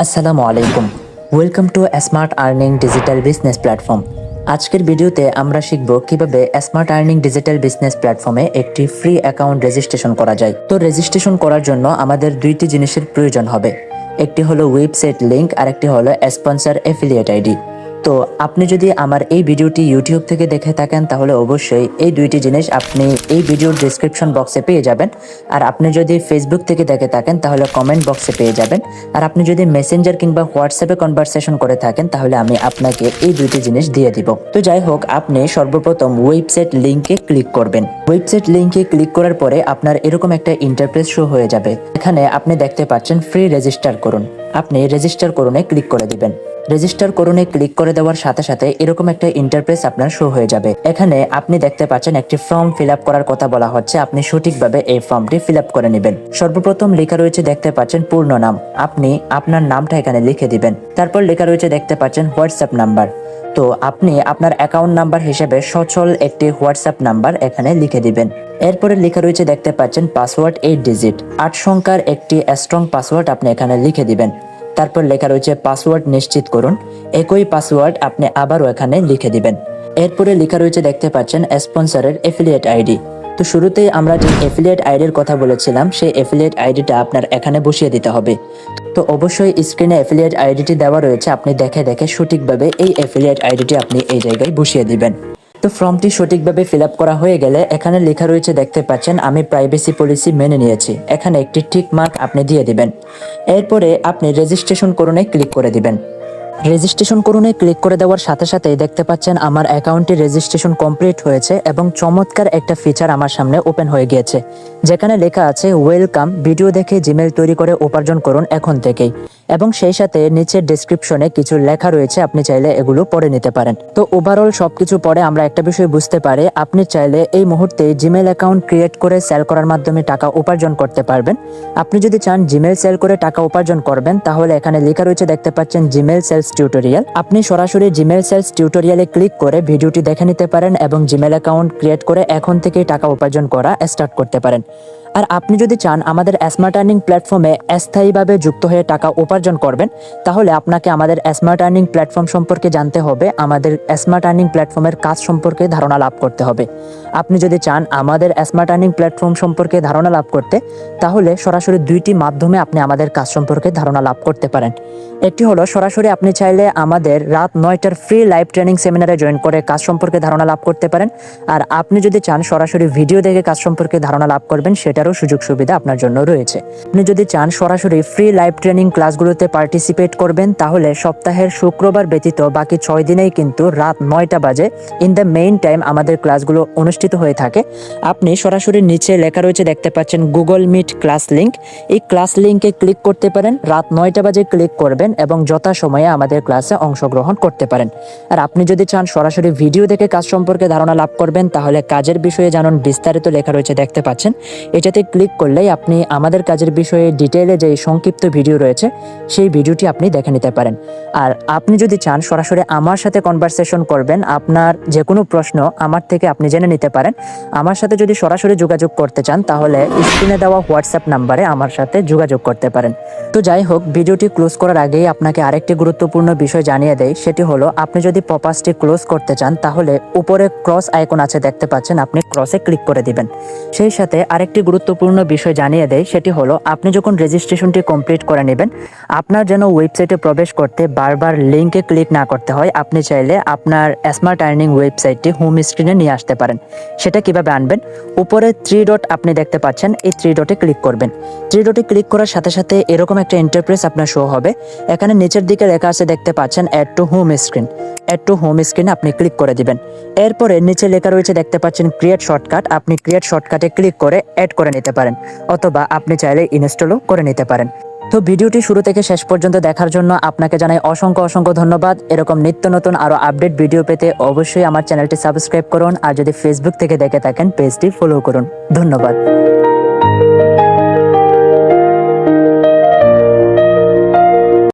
আসসালামু আলাইকুম। Welcome to smart earning digital business platform. আজকের ভিডিওতে আমরা শিখব কিভাবে স্মার্ট আর্নিং ডিজিটাল বিজনেস প্ল্যাটফর্মে একটি ফ্রি অ্যাকাউন্ট রেজিস্ট্রেশন করা যায়। তো রেজিস্ট্রেশন করার জন্য আমাদের দুইটি জিনিসের প্রয়োজন হবে। একটি হলো ওয়েবসাইট লিংক আর একটি হলো স্পন্সর অ্যাফিলিয়েট আইডি। তো আপনি যদি আমার এই ভিডিওটি ইউটিউব থেকে দেখে থাকেন তাহলে অবশ্যই এই দুইটি জিনিস আপনি এই ভিডিওর ডেসক্রিপশন বক্সে পেয়ে যাবেন। আর আপনি যদি ফেসবুক থেকে দেখে থাকেন তাহলে কমেন্ট বক্সে পেয়ে যাবেন। আর আপনি যদি মেসেঞ্জার কিংবা হোয়াটসঅ্যাপে কনভারসেশন করে থাকেন তাহলে আমি আপনাকে এই দুইটি জিনিস দিয়ে দিব। তো যাই হোক, আপনি সর্বপ্রথম ওয়েবসাইট লিংকে ক্লিক করবেন। ওয়েবসাইট লিংকে ক্লিক করার পরে আপনার এরকম একটা ইন্টারফেস শো হয়ে যাবে। এখানে আপনি দেখতে পাচ্ছেন ফ্রি রেজিস্টার করুন। আপনি রেজিস্টার করুনে ক্লিক করে দিবেন। রেজিস্টার করুনে ক্লিক করে দেওয়ার সাথে সাথে এরকম একটা ইন্টারফেস আপনার শো হয়ে যাবে। এখানে আপনি দেখতে পাচ্ছেন একটি ফর্ম ফিল আপ করার কথা বলা হচ্ছে। আপনি সঠিকভাবে এই ফর্মটি ফিল আপ করে নেবেন। সর্বপ্রথম লেখা রয়েছে দেখতে পাচ্ছেন পূর্ণ নাম। আপনি আপনার নামটা এখানে লিখে দিবেন। তারপর লেখা রয়েছে দেখতে পাচ্ছেন হোয়াটসঅ্যাপ নাম্বার। তো আপনি আপনার অ্যাকাউন্ট নাম্বার হিসেবে সচল একটি হোয়াটসঅ্যাপ নাম্বার এখানে লিখে দিবেন। এরপরে লেখা রয়েছে দেখতে পাচ্ছেন পাসওয়ার্ড 8 ডিজিট, 8 সংখ্যার একটি স্ট্রং পাসওয়ার্ড আপনি এখানে লিখে দিবেন। তারপর লেখা রয়েছে পাসওয়ার্ড নিশ্চিত করুন। একই পাসওয়ার্ড আপনি আবারও এখানে লিখে দিবেন। এরপরে লেখা রয়েছে দেখতে পাচ্ছেন স্পন্সরের অ্যাফিলিয়েট আইডি। তো শুরুতেই আমরা যে অ্যাফিলিয়েট আইডির কথা বলেছিলাম সেই অ্যাফিলিয়েট আইডিটা আপনার এখানে বসিয়ে দিতে হবে। তো অবশ্যই স্ক্রিনে অ্যাফিলিয়েট আইডিটি দেওয়া রয়েছে, আপনি দেখে দেখে সঠিকভাবে এই অ্যাফিলিয়েট আইডিটি আপনি এই জায়গায় বসিয়ে দিবেন। তো ফর্মটি সঠিকভাবে ফিল আপ করা হয়ে গেলে এখানে লেখা রয়েছে দেখতে পাচ্ছেন আমি প্রাইভেসি পলিসি মেনে নিয়েছি। এখানে একটি টিক মার্ক আপনি দিয়ে দিবেন। এরপরে আপনি রেজিস্ট্রেশন করুনে ক্লিক করে দিবেন। রেজিস্ট্রেশন করুনে ক্লিক করে দেওয়ার সাথে সাথেই দেখতে পাচ্ছেন আমার অ্যাকাউন্টটি রেজিস্ট্রেশন কমপ্লিট হয়েছে এবং চমৎকার একটা ফিচার আমার সামনে ওপেন হয়ে গিয়েছে, যেখানে লেখা আছে ওয়েলকাম, ভিডিও দেখে জিমেল তৈরি করে উপার্জন করুন এখন থেকেই। এবং সেই সাথে নিচের ডেসক্রিপশনে কিছু লেখা রয়েছে, আপনি চাইলে এগুলো পড়ে নিতে পারেন। তো ওভারঅল সবকিছু পড়ে আমরা একটা বিষয় বুঝতে পারি, আপনি চাইলে এই মুহূর্তে জিমেল অ্যাকাউন্ট ক্রিয়েট করে সেল করার মাধ্যমে টাকা উপার্জন করতে পারবেন। আপনি যদি চান জিমেল সেল করে টাকা উপার্জন করবেন তাহলে এখানে লেখা রয়েছে দেখতে পাচ্ছেন জিমেল সেলস টিউটোরিয়াল। আপনি সরাসরি জিমেল সেলস টিউটোরিয়ালে ক্লিক করে ভিডিওটি দেখে নিতে পারেন এবং জিমেল অ্যাকাউন্ট ক্রিয়েট করে এখন থেকেই টাকা উপার্জন করা স্টার্ট করতে পারেন। আর আপনি যদি চান আমাদের স্মার্ট আর্নিং প্ল্যাটফর্মে স্থায়ীভাবে যুক্ত হয়ে টাকা উপার্জন করবেন তাহলে আপনাকে আমাদের স্মার্ট আর্নিং প্ল্যাটফর্ম সম্পর্কে জানতে হবে, আমাদের স্মার্ট আর্নিং প্ল্যাটফর্মের কাজ সম্পর্কে ধারণা লাভ করতে হবে। আপনি যদি চান আমাদের স্মার্ট আর্নিং প্ল্যাটফর্ম সম্পর্কে ধারণা লাভ করতে তাহলে সরাসরি দুইটি মাধ্যমে আপনি আমাদের কাজ সম্পর্কে ধারণা লাভ করতে পারেন। একটি হলো সরাসরি আপনি চাইলে আমাদের রাত 9টার ফ্রি লাইভ ট্রেনিং সেমিনারে জয়েন করে কাজ সম্পর্কে ধারণা লাভ করতে পারেন। আর আপনি যদি চান সরাসরি ভিডিও দেখে কাজ সম্পর্কে ধারণা লাভ করবেন সেটারও সুযোগ সুবিধা আপনার জন্য রয়েছে। আপনি যদি চান সরাসরি ফ্রি লাইভ ট্রেনিং ক্লাসগুলোতে পার্টিসিপেট করবেন তাহলে সপ্তাহের শুক্রবার ব্যতীত বাকি 6 দিনেই কিন্তু রাত 9টা বাজে ইন দ্য মেইন টাইম আমাদের ক্লাসগুলো অনুষ্ঠিত হয়ে থাকে। আপনি সরাসরি নিচে লেখা রয়েছে দেখতে পাচ্ছেন গুগল মিট ক্লাস লিংক, এই ক্লাস লিংকে ক্লিক করতে পারেন। রাত 9টা বাজে ক্লিক করবেন এবং যথাসময়ে আমাদের ক্লাসে অংশগ্রহণ করতে পারেন। আর আপনি যদি চান সরাসরি ভিডিও দেখে কাজ সম্পর্কে ধারণা লাভ করবেন তাহলে কাজের বিষয়ে জানুন বিস্তারিত লেখা রয়েছে দেখতে পাচ্ছেন। এটাতে ক্লিক করলেই আপনি আমাদের কাজের বিষয়ে ডিটেইলে যে সংক্ষিপ্ত ভিডিও রয়েছে সেই ভিডিওটি আপনি দেখে নিতে পারেন। আর আপনি যদি চান সরাসরি আমার সাথে কনভারসেশন করবেন, আপনার যে কোনো প্রশ্ন আমার থেকে আপনি জেনে নিতে পারেন। আমার সাথে যদি সরাসরি যোগাযোগ করতে চান তাহলে স্ক্রিনে দেওয়া হোয়াটসঅ্যাপ নাম্বারে আমার সাথে যোগাযোগ করতে পারেন। তো যাই হোক, ভিডিওটি ক্লোজ করার আগেই আপনাকে আরেকটি গুরুত্বপূর্ণ বিষয় জানিয়ে দেই, সেটি হলো আপনি যদি পপাসটি ক্লোজ করতে চান তাহলে উপরে ক্রস আইকন আছে দেখতে পাচ্ছেন, আপনি ক্রসে ক্লিক করে দিবেন। সেই সাথে আরেকটি গুরুত্বপূর্ণ বিষয় জানিয়ে দেয়, সেটি হলো আপনি যখন রেজিস্ট্রেশনটি কমপ্লিট করে নেবেন আপনার যেন ওয়েবসাইটে প্রবেশ করতে বারবার লিঙ্কে ক্লিক না করতে হয়। আপনি চাইলে আপনার স্মার্ট আর্নিং ওয়েবসাইটটি হোম স্ক্রিনে নিয়ে আসতে পারেন। সেটা কিভাবে আনবেন, উপরে 3 ডট আপনি দেখতে পাচ্ছেন, এই 3 ডটে ক্লিক করবেন। 3 ডটে ক্লিক করার সাথে সাথে এরকম একটা ইন্টারফেস আপনার শো হবে। এখানে নিচের দিকে লেখা আছে দেখতে পাচ্ছেন add to home screen. Add to home স্ক্রিনে আপনি ক্লিক করে দিবেন। এরপরে নিচে লেখা রয়েছে দেখতে পাচ্ছেন ক্রিয়েট শর্টকাট, আপনি ক্রিয়েট শর্টকাটে ক্লিক করে অ্যাড করে নিতে পারেন অথবা আপনি চাইলে ইনস্টলও করে নিতে পারেন। তো ভিডিওটি শুরু থেকে শেষ পর্যন্ত দেখার জন্য আপনাকে জানাই অসংখ্য ধন্যবাদ। এরকম নিত্য নতুন আরো আপডেট ভিডিও পেতে অবশ্যই আমার চ্যানেলটি সাবস্ক্রাইব করুন। আর যদি ফেসবুক থেকে দেখে থাকেন পেজটি ফলো করুন। ধন্যবাদ।